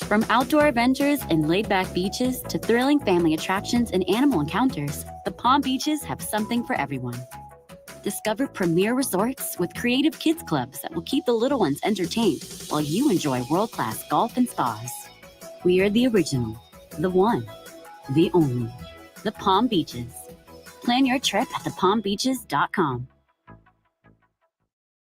From outdoor adventures and laid-back beaches to thrilling family attractions and animal encounters, the Palm Beaches have something for everyone. Discover premier resorts with creative kids clubs that will keep the little ones entertained while you enjoy world-class golf and spas. We are the original, the one, the only, the Palm Beaches. Plan your trip at thepalmbeaches.com.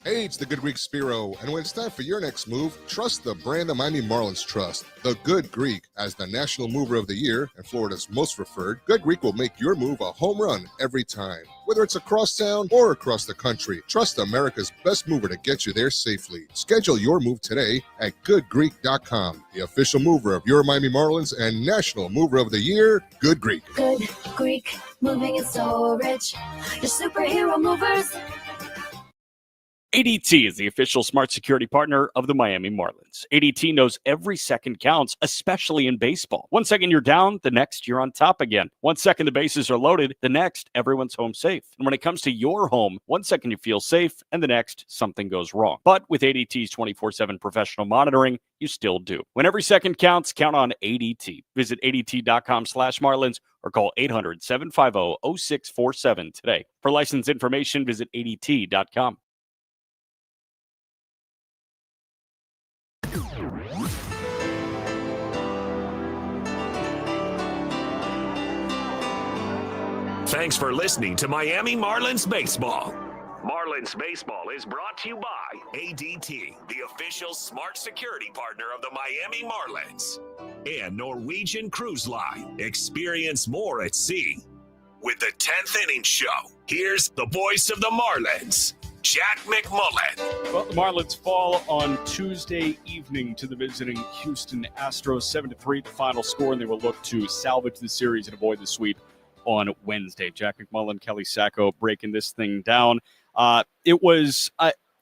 Hey, it's the Good Greek Spiro, and when it's time for your next move, trust the brand the Miami Marlins trust. The Good Greek, as the National Mover of the Year and Florida's most preferred, Good Greek will make your move a home run every time. Whether it's across town or across the country, trust America's best mover to get you there safely. Schedule your move today at goodgreek.com, the official mover of your Miami Marlins and National Mover of the Year, Good Greek. Good Greek, moving and storage, your superhero movers. ADT is the official smart security partner of the Miami Marlins. ADT knows every second counts, especially in baseball. 1 second you're down, the next you're on top again. 1 second the bases are loaded, the next everyone's home safe. And when it comes to your home, 1 second you feel safe, and the next something goes wrong. But with ADT's 24/7 professional monitoring, you still do. When every second counts, count on ADT. Visit ADT.com/Marlins or call 800-750-0647 today. For license information, visit ADT.com. Thanks for listening to Miami Marlins Baseball. Marlins Baseball is brought to you by ADT, the official smart security partner of the Miami Marlins. And Norwegian Cruise Line. Experience more at sea. With the 10th Inning Show, here's the voice of the Marlins, Jack McMullen. Well, the Marlins fall on Tuesday evening to the visiting Houston Astros, 7-3 the final score, and they will look to salvage the series and avoid the sweep on Wednesday. Jack McMullen, Kelly Sacco breaking this thing down.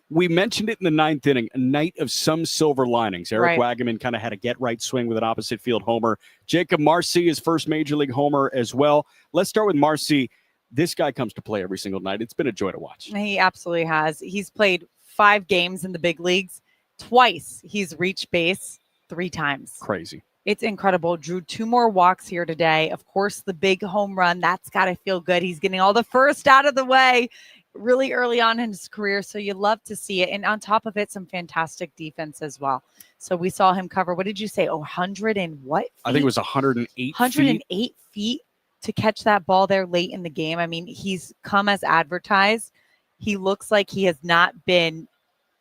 We mentioned it in the ninth inning, a night of some silver linings. Eric Wagaman kind of had a get-right swing with an opposite field homer. Jacob Marcy, his first major league homer as well. Let's start with Marcy. This guy comes to play every single night. It's been a joy to watch. He absolutely has. He's played 5 games in the big leagues. Twice he's reached base, 3 times. Crazy. It's incredible. Drew 2 more walks here today. Of course, the big home run, that's got to feel good. He's getting all the first out of the way really early on in his career, so you love to see it. And on top of it, some fantastic defense as well. So we saw him cover, what did you say, 100 and what feet? I think it was 108 108 feet to catch that ball there late in the game. I mean, he's come as advertised. He looks like he has not been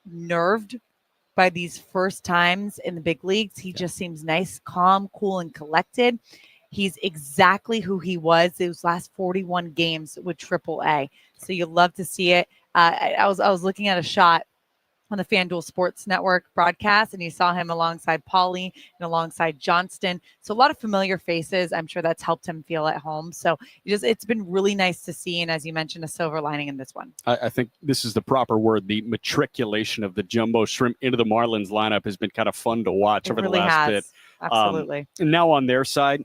nerved by these first times in the big leagues. He just seems nice, calm, cool, and collected. He's exactly who he was those last 41 games with AAA. So you love to see it. I was looking at a shot on the FanDuel Sports Network broadcast, and you saw him alongside Paulie and alongside Johnston. So a lot of familiar faces. I'm sure that's helped him feel at home. So it's been really nice to see. And as you mentioned, a silver lining in this one. I think this is the proper word. The matriculation of the Jumbo Shrimp into the Marlins lineup has been kind of fun to watch over the last bit. Absolutely. And now on their side,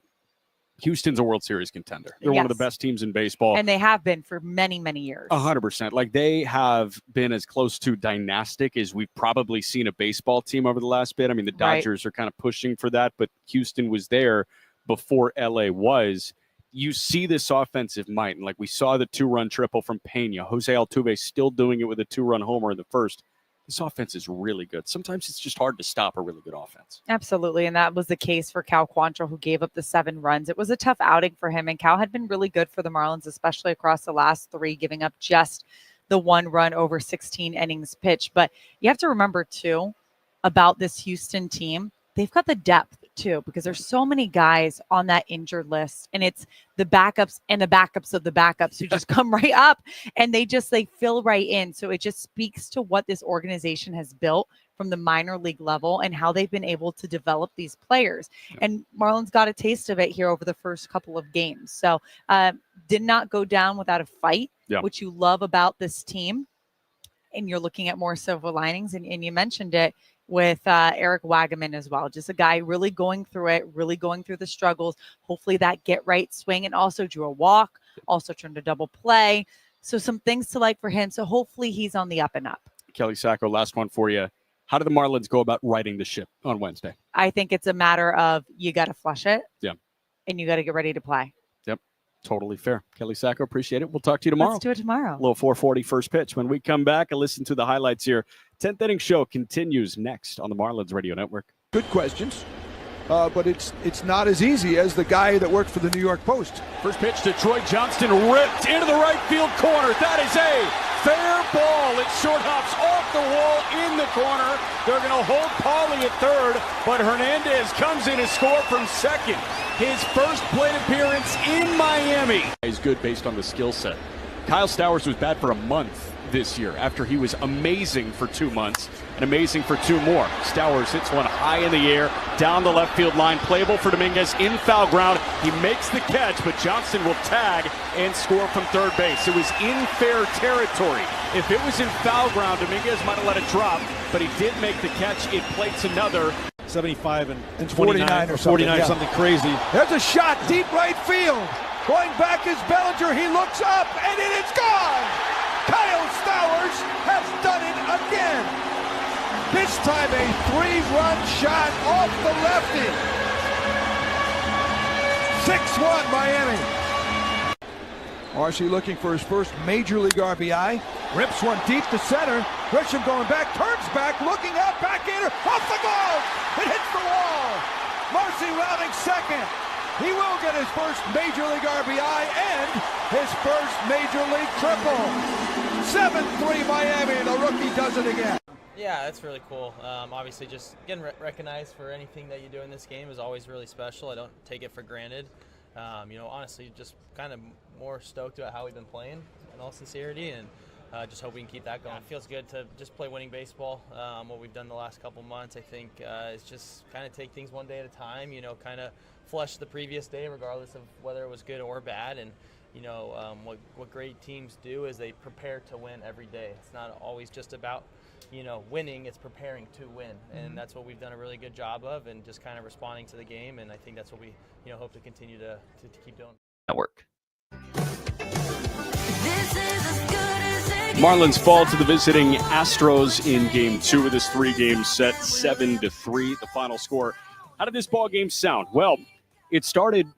Houston's a World Series contender. They're one of the best teams in baseball. And they have been for many, many years. 100%. Like, they have been as close to dynastic as we've probably seen a baseball team over the last bit. I mean, the Dodgers are kind of pushing for that, but Houston was there before LA was. You see this offensive might, and like we saw the 2-run triple from Pena. Jose Altuve still doing it with a 2-run homer in the first. This offense is really good. Sometimes it's just hard to stop a really good offense. Absolutely, and that was the case for Cal Quantrill, who gave up the 7 runs. It was a tough outing for him, and Cal had been really good for the Marlins, especially across the last 3, giving up just the 1 run over 16 innings pitched. But you have to remember, too, about this Houston team, they've got the depth, too, because there's so many guys on that injured list, and it's the backups and the backups of the backups who just come right up, and they fill right in. So it just speaks to what this organization has built from the minor league level and how they've been able to develop these players. And Marlins got a taste of it here over the first couple of games. So did not go down without a fight, which you love about this team. And you're looking at more silver linings, and you mentioned it with Eric Wagaman as well. Just a guy really going through it, really going through the struggles. Hopefully that get right swing, and also drew a walk, also turned a double play. So some things to like for him. So hopefully he's on the up and up. Kelly Sacco, last one for you. How do the Marlins go about righting the ship on Wednesday? I think it's a matter of you got to flush it. Yeah. And you got to get ready to play. Yep. Totally fair. Kelly Sacco, appreciate it. We'll talk to you tomorrow. Let's do it tomorrow. A little 440 first pitch. When we come back and listen to the highlights here, 10th inning show continues next on the Marlins Radio Network. Good questions, but it's not as easy as the guy that worked for the New York Post. First pitch to Troy Johnston, ripped into the right field corner. That is a fair ball. It short hops off the wall in the corner. They're going to hold Pauly at third, but Hernandez comes in to score from second. His first plate appearance in Miami. He's good based on the skill set. Kyle Stowers was bad for a month this year after he was amazing for 2 months and amazing for 2 more. Stowers hits one high in the air, down the left field line, playable for Dominguez in foul ground. He makes the catch, but Johnston will tag and score from third base. It was in fair territory. If it was in foul ground, Dominguez might have let it drop, but he did make the catch. It plates another 75 and 49 or 49, something, something crazy. There's a shot deep right field. Going back is Bellinger. He looks up, and it is gone. Kyle Stowers has done it again. This time a 3-run shot off the lefty. 6-1 Miami. Marcy looking for his first Major League RBI. Rips one deep to center. Grisham going back, turns back, looking out, backhander, off the glove. It hits the wall. Marcy rounding second. He will get his first Major League RBI and his first Major League triple. 7-3 Miami, the rookie does it again. Yeah, that's really cool. Obviously, just getting recognized for anything that you do in this game is always really special. I don't take it for granted. Honestly, just kind of more stoked about how we've been playing in all sincerity, and just hope we can keep that going. It feels good to just play winning baseball. What we've done the last couple months, I think, is just kind of take things one day at a time, kind of flush the previous day regardless of whether it was good or bad. And what great teams do is they prepare to win every day. It's not always just about winning, it's preparing to win, and that's what we've done a really good job of, and just kind of responding to the game, and I think that's what we hope to continue to keep doing. Network. Marlins fall to the visiting Astros in Game 2 of this 3-game set, 7-3, the final score. How did this ball game sound? Well, it started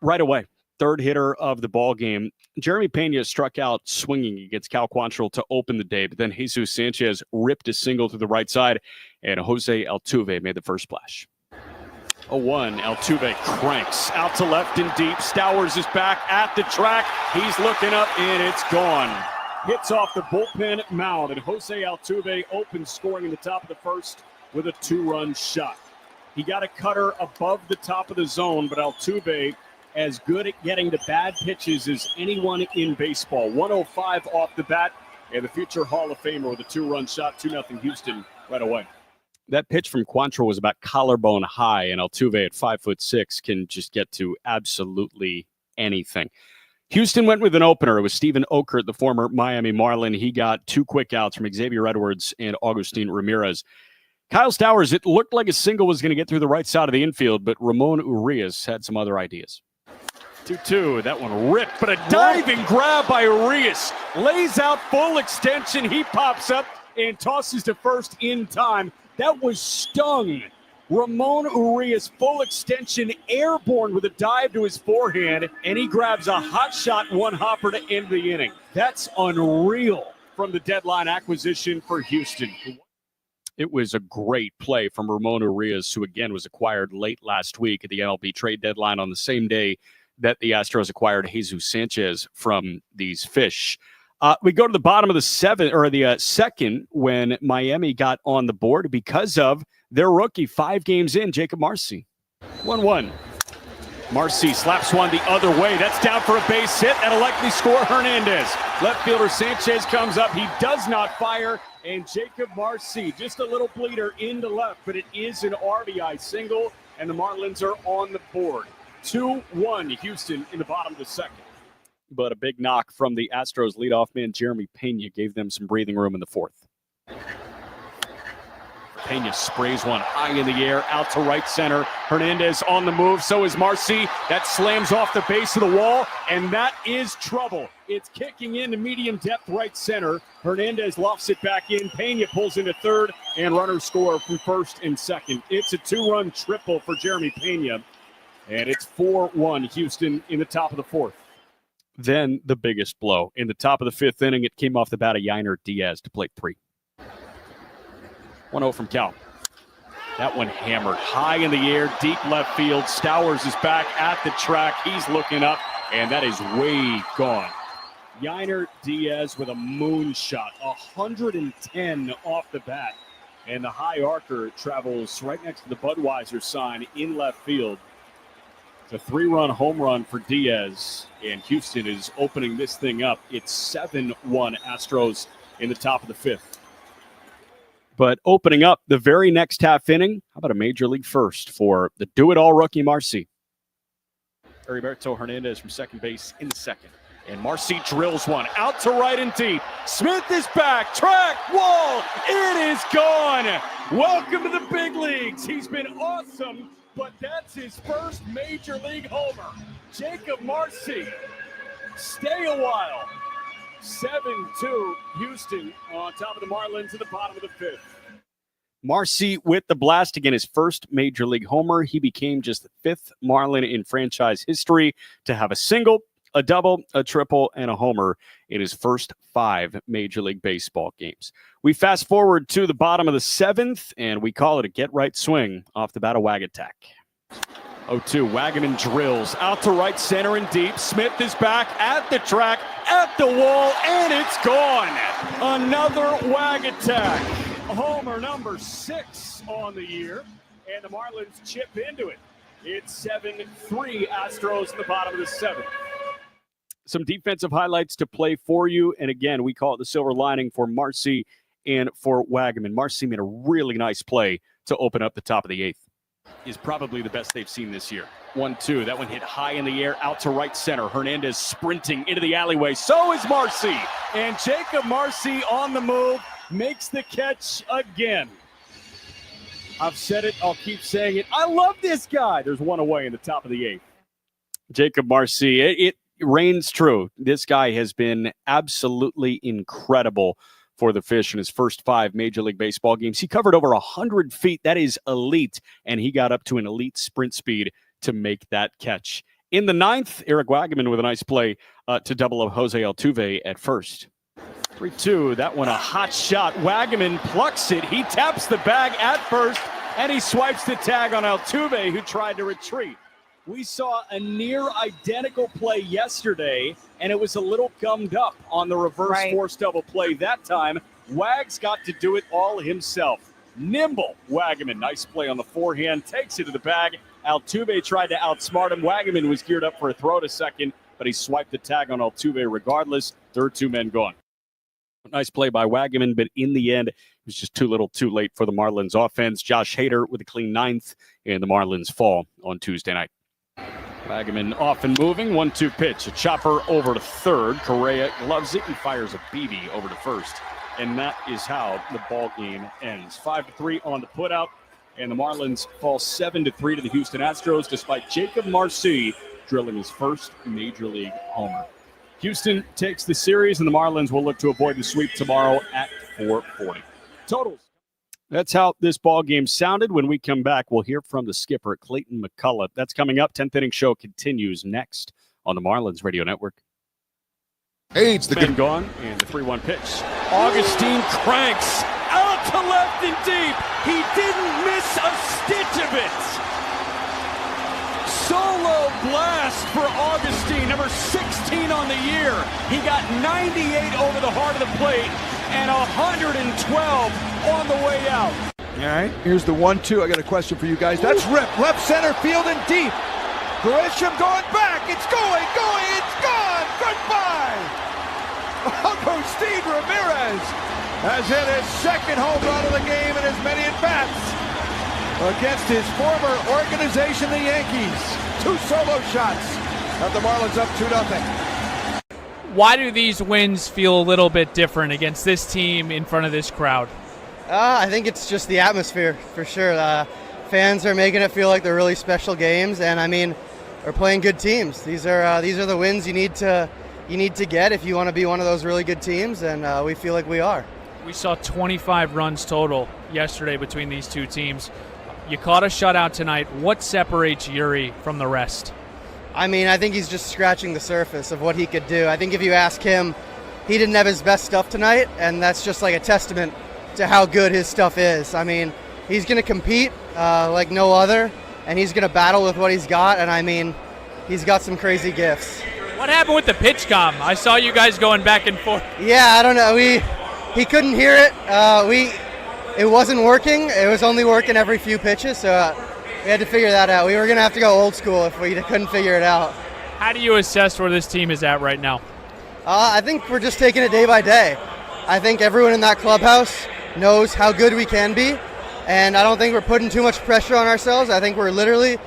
right away. Third hitter of the ball game. Jeremy Pena struck out swinging against Cal Quantrill to open the day, but then Jesus Sanchez ripped a single to the right side, and Jose Altuve made the first splash. 0-1, Altuve cranks out to left and deep. Stowers is back at the track. He's looking up, and it's gone. Hits off the bullpen mound, and Jose Altuve opens scoring in the top of the first with a 2-run shot. He got a cutter above the top of the zone, but Altuve as good at getting to bad pitches as anyone in baseball. 105 off the bat, and the future Hall of Famer with a 2-run shot, 2-0 Houston right away. That pitch from Quantrill was about collarbone high, and Altuve at 5'6" can just get to absolutely anything. Houston went with an opener. It was Steven Okert, the former Miami Marlin. He got 2 quick outs from Xavier Edwards and Augustin Ramirez. Kyle Stowers, it looked like a single was going to get through the right side of the infield, but Ramon Urias had some other ideas. 2-2, that one ripped, but a diving grab by Urias. Lays out full extension. He pops up and tosses to first in time. That was stung. Ramon Urias, full extension, airborne with a dive to his forehand, and he grabs a hot shot one-hopper to end the inning. That's unreal from the deadline acquisition for Houston. It was a great play from Ramon Urias, who again was acquired late last week at the MLB trade deadline on the same day that the Astros acquired Jesus Sanchez from these Fish. We go to the bottom of the second when Miami got on the board because of their rookie 5 games in, Jacob Marcy. 1-1. Marcy slaps one the other way. That's down for a base hit. That'll likely score Hernandez. Left fielder Sanchez comes up. He does not fire. And Jacob Marcy, just a little bleeder into left, but it is an RBI single, and the Marlins are on the board. 2-1 Houston in the bottom of the second. But a big knock from the Astros leadoff man Jeremy Pena gave them some breathing room in the fourth. Pena sprays one high in the air, out to right center. Hernandez on the move, so is Marcy. That slams off the base of the wall, and that is trouble. It's kicking into medium depth right center. Hernandez lofts it back in. Pena pulls into third, and runners score from first and second. It's a 2-run triple for Jeremy Pena, and it's 4-1 Houston in the top of the fourth. Then the biggest blow. In the top of the fifth inning, it came off the bat of Yainer Diaz to plate 3. 1-0 from Cal. That one hammered high in the air, deep left field. Stowers is back at the track. He's looking up, and that is way gone. Yainer Diaz with a moonshot, 110 off the bat. And the high arcer travels right next to the Budweiser sign in left field. It's a 3-run home run for Diaz, and Houston is opening this thing up. It's 7-1 Astros in the top of the fifth. But opening up the very next half inning, how about a major league first for the do-it-all rookie Marcy? Heriberto Hernandez from second base in the second. And Marcy drills one out to right and deep. Smith is back, track, wall, it is gone. Welcome to the big leagues. He's been awesome, but that's his first major league homer. Jacob Marcy, stay a while. 7-2 Houston on top of the Marlins at the bottom of the fifth. Marcy with the blast, again, his first major league homer. He became just the 5th Marlin in franchise history to have a single, a double, a triple, and a homer in his first 5 Major League Baseball games. We fast forward to the bottom of the 7th, and we call it a get-right swing off the bat of Wagatak. 0-2, Wagaman drills out to right center and deep. Smith is back at the track, at the wall, and it's gone. Another Wagatak. Homer number 6 on the year, and the Marlins chip into it. It's 7-3 Astros in the bottom of the 7th. Some defensive highlights to play for you, and again, we call it the silver lining for Marcy and for Wagaman. Marcy made a really nice play to open up the top of the 8th. Is probably the best they've seen this year. 1-2, that one hit high in the air, out to right center. Hernandez sprinting into the alleyway. So is Marcy, and Jacob Marcy on the move makes the catch again. I've said it, I'll keep saying it. I love this guy. There's one away in the top of the 8th. Jacob Marcy, it reigns true. This guy has been absolutely incredible for the Fish in his first 5 Major League Baseball games. He covered over 100 feet. That is elite, and he got up to an elite sprint speed to make that catch. In the 9th, Eric Wagaman with a nice play to double up Jose Altuve at first. 3-2, that one a hot shot. Wagaman plucks it. He taps the bag at first, and he swipes the tag on Altuve, who tried to retreat. We saw a near identical play yesterday, and it was a little gummed up on the reverse force double play that time. Wags got to do it all himself. Nimble Wagaman, nice play on the forehand, takes it to the bag. Altuve tried to outsmart him. Wagaman was geared up for a throw to second, but he swiped the tag on Altuve regardless. There are 2 men gone. Nice play by Wagaman, but in the end, it was just too little too late for the Marlins offense. Josh Hader with a clean 9th, and the Marlins fall on Tuesday night. Wagaman off and moving, 1-2 pitch, a chopper over to third. Correa gloves it and fires a BB over to first. And that is how the ball game ends. 5-3 on the putout, and the Marlins fall 7-3 to the Houston Astros, despite Jacob Marcy drilling his first Major League homer. Houston takes the series, and the Marlins will look to avoid the sweep tomorrow at 4:40. Totals. That's how this ball game sounded. When we come back, we'll hear from the skipper, Clayton McCullough. That's coming up. 10th inning show continues next on the Marlins Radio Network. Hey, it's the good gone, and the 3-1 pitch. Augustine cranks out to left and deep. He didn't miss a stitch of it. Solo blast for Augustine, number 16 on the year. He got 98 over the heart of the plate and 112 on the way out. All right, here's the 1-2. I got a question for you guys. That's Rip, left center field and deep. Grisham going back. It's going, it's gone. Goodbye. Agustin Ramirez has hit his 2nd home run of the game in as many at-bats against his former organization, the Yankees. 2 solo shots. Have the Marlins up 2-0. Why do these wins feel a little bit different against this team in front of this crowd? I think it's just the atmosphere for sure. Fans are making it feel like they're really special games, and I mean, we're playing good teams. These are the wins you need to get if you want to be one of those really good teams, and we feel like we are. We saw 25 runs total yesterday between these two teams. You caught a shutout tonight. What separates Yuri from the rest? I mean, I think he's just scratching the surface of what he could do. I think if you ask him, he didn't have his best stuff tonight, and that's just like a testament to how good his stuff is. I mean, he's going to compete like no other, and he's going to battle with what he's got, and I mean, he's got some crazy gifts. What happened with the pitch comm? I saw you guys going back and forth. Yeah, I don't know. He couldn't hear it. It wasn't working. It was only working every few pitches, so we had to figure that out. We were going to have to go old school if we couldn't figure it out. How do you assess where this team is at right now? I think we're just taking it day by day. I think everyone in that clubhouse knows how good we can be, and I don't think we're putting too much pressure on ourselves. I think we're literally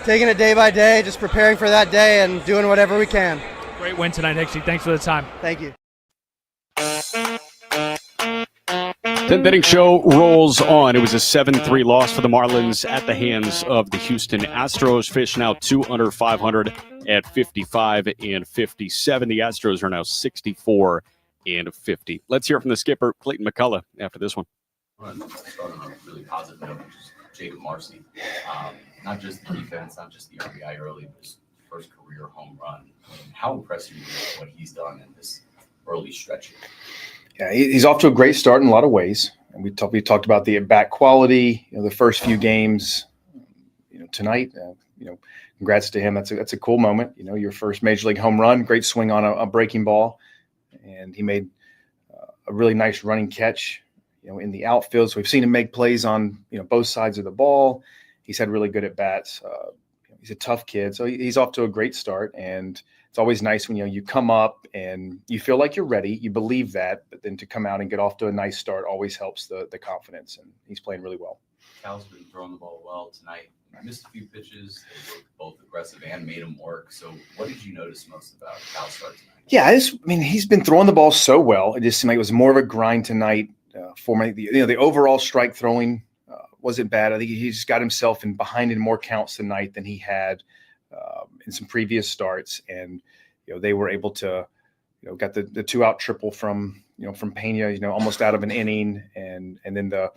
taking it day by day, just preparing for that day and doing whatever we can. Great win tonight, Hixie. Thanks for the time. Thank you. 10th inning show rolls on. It was a 7-3 loss for the Marlins at the hands of the Houston Astros. Fish now 2 under 500 at 55 and 57. The Astros are now 64 and 50. Let's hear from the skipper, Clayton McCullough, after this one. Starting on a really positive note, just Jacob Marcy. Not just the defense, not just the RBI early, but his first career home run. How impressive is what he's done in this early stretch here? Yeah, he's off to a great start in a lot of ways. And we talked about the at-bat quality, the first few games, tonight. Congrats to him. That's a cool moment. Your first major league home run, great swing on a breaking ball, and he made a really nice running catch, in the outfield. So we've seen him make plays on both sides of the ball. He's had really good at bats. He's a tough kid, so he's off to a great start. And it's always nice when you come up and you feel like you're ready. You believe that, but then to come out and get off to a nice start always helps the confidence. And he's playing really well. Cal's been throwing the ball well tonight. Missed a few pitches. They were both aggressive and made him work. So what did you notice most about Cal's start tonight? Yeah, he's been throwing the ball so well. It just seemed like it was more of a grind tonight for me. The overall strike throwing wasn't bad. I think he just got himself behind in more counts tonight than he had in some previous starts, and they were able to got the 2-out triple from Pena, almost out of an inning, and then the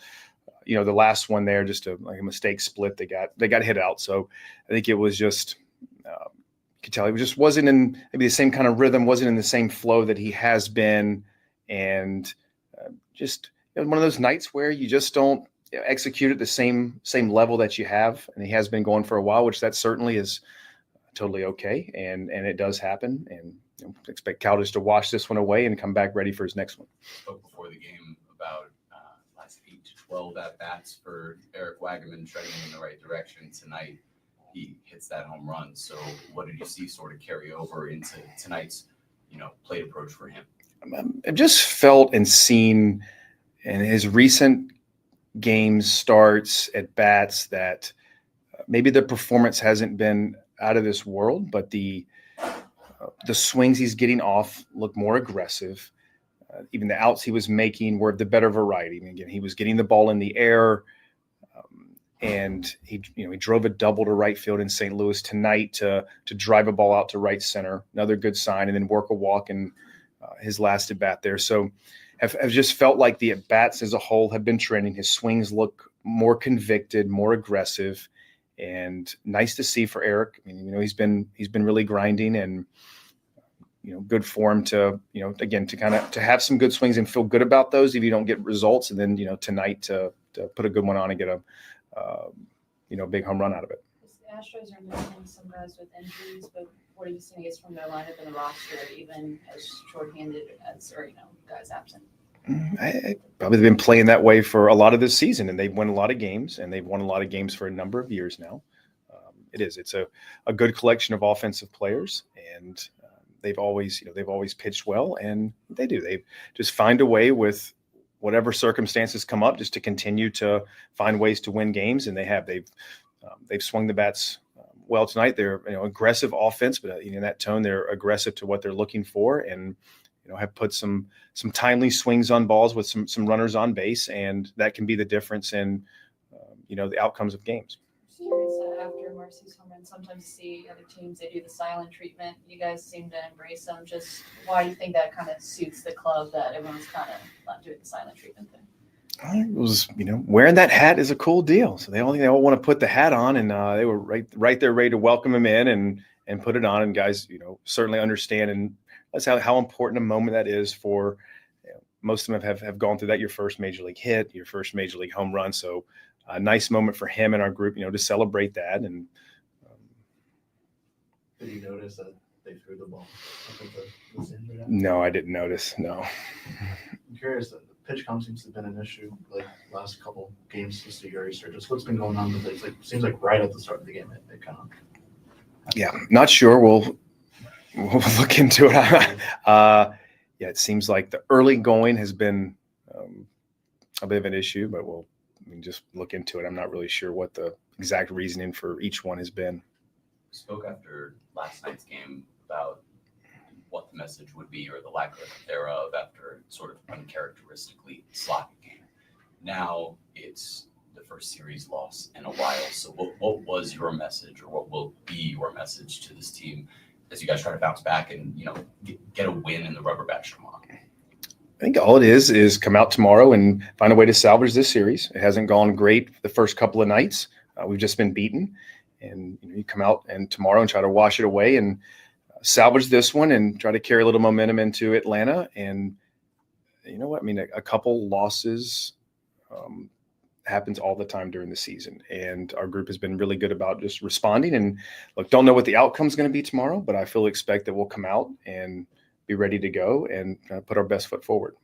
last one there, just a mistake split. They got hit out. So I think it was just you could tell he just wasn't in maybe the same kind of rhythm, wasn't in the same flow that he has been, and just one of those nights where you just don't execute at the same level that you have, and he has been going for a while, which that certainly is totally okay, and it does happen, and expect Cal just to wash this one away and come back ready for his next one. Spoke before the game about last 8 to 12 at bats for Eric Wagaman, trending in the right direction. Tonight he hits that home run. So what did you see sort of carry over into tonight's plate approach for him? I've just felt and seen in his recent games, starts, at bats, that maybe the performance hasn't been out of this world, but the swings he's getting off look more aggressive. Even the outs he was making were of the better variety. I mean, again, he was getting the ball in the air, and he drove a double to right field in St. Louis tonight to drive a ball out to right center. Another good sign, and then work a walk in his last at bat there. So I've just felt like the at bats as a whole have been trending. His swings look more convicted, more aggressive, and nice to see for Eric. I mean, he's been really grinding, and good for him to again to have some good swings and feel good about those if you don't get results, and then tonight to put a good one on and get a big home run out of it. The Astros are losing some guys with injuries, but what are you seeing from their lineup and the roster, even as shorthanded as guys absent? Probably been playing that way for a lot of this season, and they've won a lot of games, and they've won a lot of games for a number of years now. It's a good collection of offensive players, and they've always pitched well, and they just find a way with whatever circumstances come up just to continue to find ways to win games, and they've swung the bats well tonight. They're aggressive offense, but in that tone, they're aggressive to what they're looking for, and have put some timely swings on balls with some runners on base, and that can be the difference in the outcomes of games. Curious, after Marcy's home run, sometimes you see other teams, they do the silent treatment. You guys seem to embrace them. Just why do you think that kind of suits the club, that everyone's kind of not doing the silent treatment thing? It was, wearing that hat is a cool deal. So they all want to put the hat on, and they were right there ready to welcome him in and put it on. And guys, certainly understand, and that's how important a moment that is for. Most of them have gone through that. Your first major league hit, your first major league home run. So a nice moment for him and our group, to celebrate that. And did you notice that they threw the ball? No, I didn't notice. No. I'm curious. The pitch count seems to have been an issue like last couple games since the Uri surge. What's been going on with it? It seems like right at the start of the game it kind of. Yeah, not sure. We'll look into it. It seems like the early going has been a bit of an issue, but we'll just look into it. I'm not really sure what the exact reasoning for each one has been. We spoke after last night's game about what the message would be, or the lack thereof, after sort of uncharacteristically sloppy game. Now it's the first series loss in a while. So what was your message, or what will be your message to this team as you guys try to bounce back and get a win in the rubber match tomorrow? I think all it is come out tomorrow and find a way to salvage this series. It hasn't gone great the first couple of nights. We've just been beaten, and you come out and tomorrow and try to wash it away and salvage this one and try to carry a little momentum into Atlanta. And you know what? I mean, a couple losses happens all the time during the season, and our group has been really good about just responding. And look, don't know what the outcome is going to be tomorrow, but I fully expect that we'll come out and be ready to go and put our best foot forward.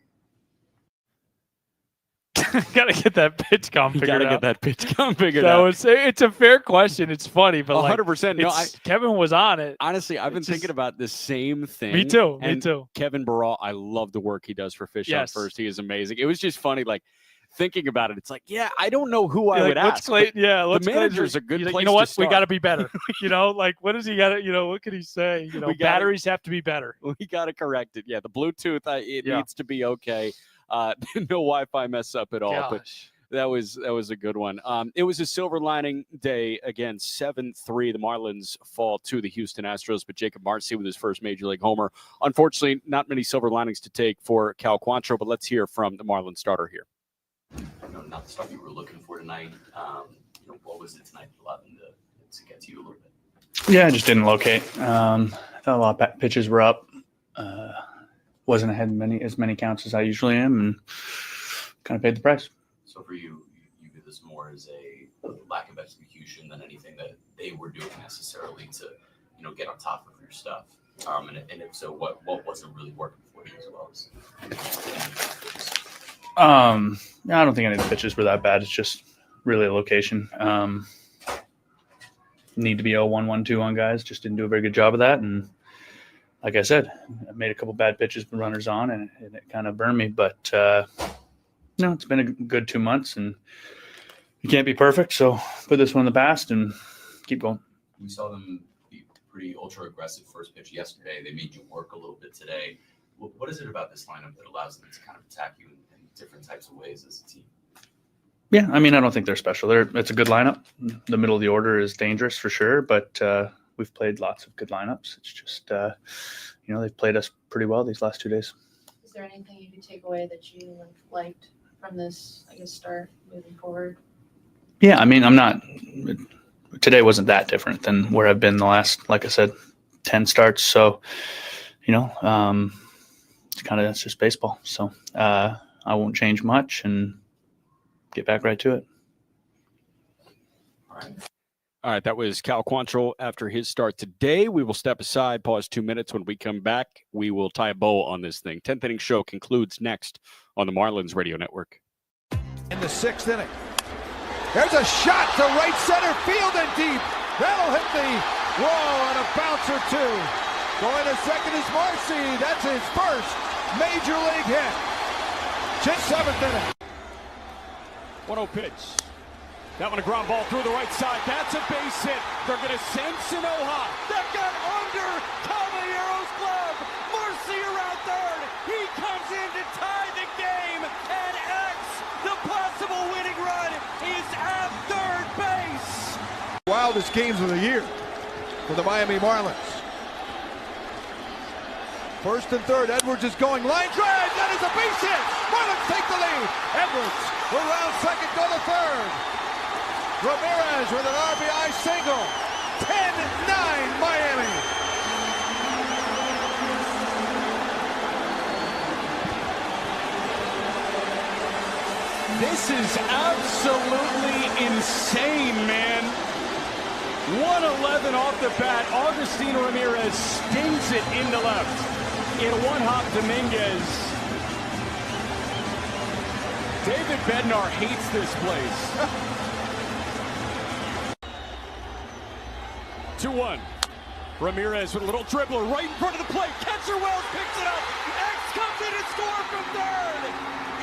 Gotta get that pitch count figured out. Gotta get that pitch count figured out. It's a fair question. It's funny, but 100%. No, Kevin was on it. Honestly, I've been thinking about the same thing. Me too. Kevin Barral, I love the work he does for Fish on First. He is amazing. It was just funny, thinking about it. It's I don't know who I would ask. The manager's a good place. You know what? To start. We got to be better. What does he got to? What can he say? Batteries have to be better. We got to correct it. Yeah, the Bluetooth it needs to be okay. No Wi-Fi mess up at all. Gosh. But that was a good one. It was a silver lining day. Again, 7-3. The Marlins fall to the Houston Astros, but Jacob Marcy with his first major league homer. Unfortunately, not many silver linings to take for Cal Quantrill, but let's hear from the Marlins starter here. Not the stuff you were looking for tonight. What was it tonight that allowed them to get to you a little bit? Yeah, I just didn't locate. I thought a lot of pitches were up. Wasn't ahead as many counts as I usually am, and kind of paid the price. So for you view this more as a lack of execution than anything that they were doing necessarily to, get on top of your stuff. And if so, what wasn't really working for you as well as? I don't think any of the pitches were that bad. It's just really a location. Need to be 0-1-1-2 on guys. Just didn't do a very good job of that. And like I said, I made a couple bad pitches with runners on, and it kind of burned me. But it's been a good 2 months, and you can't be perfect. So put this one in the past and keep going. We saw them be pretty ultra aggressive first pitch yesterday. They made you work a little bit today. What is it about this lineup that allows them to kind of attack you in different types of ways as a team? Yeah, I mean, I don't think they're special. It's a good lineup. The middle of the order is dangerous for sure, but we've played lots of good lineups. It's just, they've played us pretty well these last 2 days. Is there anything you could take away that you liked from this, start moving forward? Yeah, I mean, today wasn't that different than where I've been the last, like I said, 10 starts. So, that's just baseball. So I won't change much and get back right to it. All right, that was Cal Quantrill after his start today. We will step aside, pause 2 minutes. When we come back, we will tie a bow on this thing. 10th inning show concludes next on the Marlins Radio Network. In the 6th inning. There's a shot to right center field and deep. That'll hit the wall on a bounce or two. Going to second is Marcy. That's his first major league hit. Just 7th inning. 1-0 pitch. That one a ground ball through the right side. That's a base hit. They're going to send Sanoja. They've got under Caballero's glove. Marcy around third. wildest games of the year for the Miami Marlins. First and third, Edwards is going line drive. That is a base hit. Marlins take the lead. Edwards will round second, go to third. Ramirez with an RBI single. 10-9 Miami. This is absolutely insane, man. 111 off the bat. Augustine Ramirez stings it into left. In one-hop Dominguez. David Bednar hates this place. 2-1. Ramirez with a little dribbler right in front of the plate. Catcher Wells picks it up. X comes in and scores from third.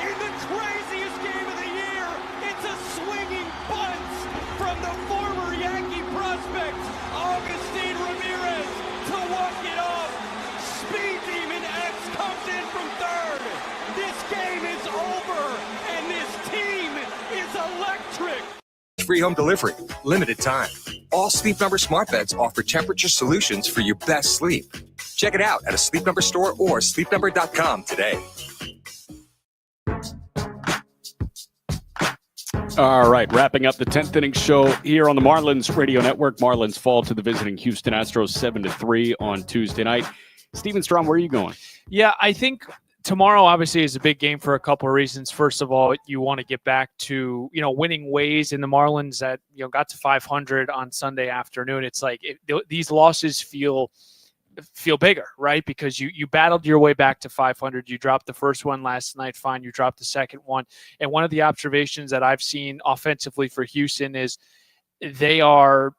In the craziest game of the year, it's a swinging bunt from the former Yankee prospect, Augustine Ramirez, to walk it off. Speed Demon X comes in from third. This game is over, and this team is electric. Free home delivery, limited time. All Sleep Number smart beds offer temperature solutions for your best sleep. Check it out at a Sleep Number store or sleepnumber.com today. All right, wrapping up the 10th inning show here on the Marlins Radio Network. Marlins fall to the visiting Houston Astros 7-3 on Tuesday night. Steven Strom, where are you going? Yeah, I think tomorrow obviously is a big game for a couple of reasons. First of all, you want to get back to, winning ways in the Marlins that, got to 500 on Sunday afternoon. It's like these losses feel bigger, right? Because you battled your way back to 500. You dropped the first one last night. Fine. You dropped the second one. And one of the observations that I've seen offensively for Houston is the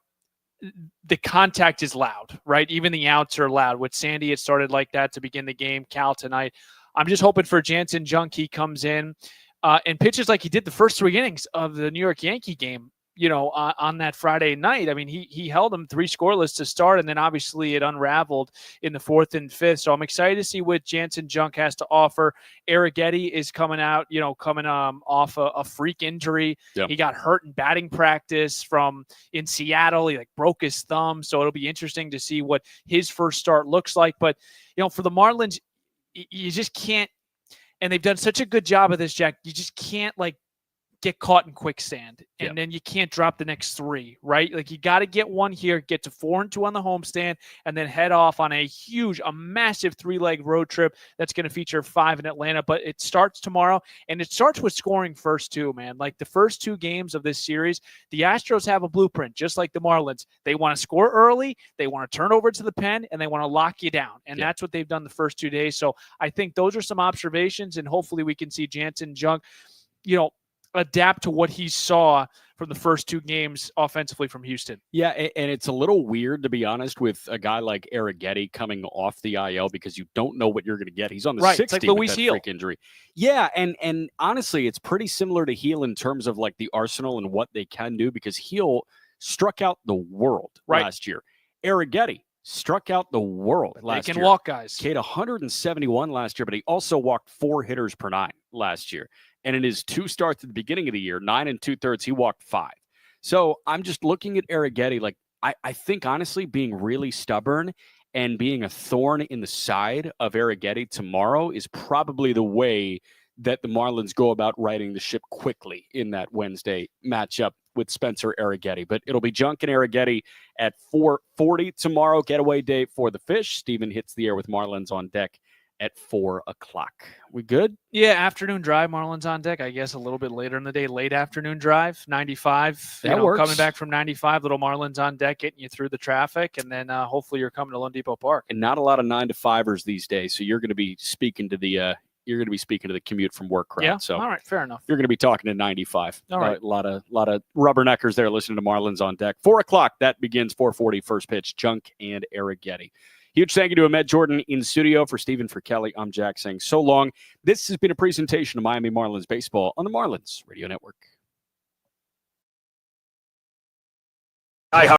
contact is loud, right? Even the outs are loud. With Sandy, it started like that to begin the game. Cal tonight. I'm just hoping for Jansen Junk. He comes in and pitches like he did the first 3 innings of the New York Yankee game, on that Friday night. I mean, he held them 3 scoreless to start, and then obviously it unraveled in the 4th and 5th. So I'm excited to see what Jansen Junk has to offer. Arrighetti is coming out, coming off a freak injury. Yep. He got hurt in batting practice in Seattle. He broke his thumb. So it'll be interesting to see what his first start looks like. But, for the Marlins, you just can't, and they've done such a good job of this, Jack, you just can't get caught in quicksand, and then you can't drop the next 3, right? You got to get one here, get to 4-2 on the homestand, and then head off on a massive 3-leg road trip that's going to feature 5 in Atlanta. But it starts tomorrow, and it starts with scoring first too, man. The first 2 games of this series, the Astros have a blueprint, just like the Marlins. They want to score early, they want to turn over to the pen, and they want to lock you down. And that's what they've done the first 2 days. So I think those are some observations, and hopefully we can see Jansen Junk, adapt to what he saw from the first 2 games offensively from Houston. Yeah, and it's a little weird, to be honest, with a guy like Arrighetti coming off the IL because you don't know what you're going to get. He's on the 60 it's like with that freak injury. Yeah, and honestly, it's pretty similar to Heel in terms of the arsenal and what they can do, because Heel struck out the world last year. Arrighetti struck out the world last year. They can walk guys. He had 171 last year, but he also walked 4 hitters per 9 last year. And in his 2 starts at the beginning of the year, 9 2/3, he walked 5. So I'm just looking at Arrighetti. I think, honestly, being really stubborn and being a thorn in the side of Arrighetti tomorrow is probably the way that the Marlins go about righting the ship quickly in that Wednesday matchup with Spencer Arrighetti. But it'll be Junk and Arrighetti at 4:40 tomorrow, getaway day for the Fish. Steven hits the air with Marlins on deck at 4 o'clock. We good? Yeah, afternoon drive, Marlins on deck. I guess a little bit later in the day, late afternoon drive, 95. That works. Coming back from 95, little Marlins on deck, getting you through the traffic, and then hopefully you're coming to Lone Depot Park. And not a lot of 9-to-5ers these days, so you're going to be speaking to the commute from work crowd. Yeah. So all right, fair enough. You're going to be talking to 95. All right. A lot of rubberneckers there listening to Marlins on deck. 4 o'clock. That begins 4:40 first pitch. Junk and Arrighetti. Huge thank you to Ahmed Jordan in studio. For Stephen, for Kelly, I'm Jack saying so long. This has been a presentation of Miami Marlins baseball on the Marlins Radio Network.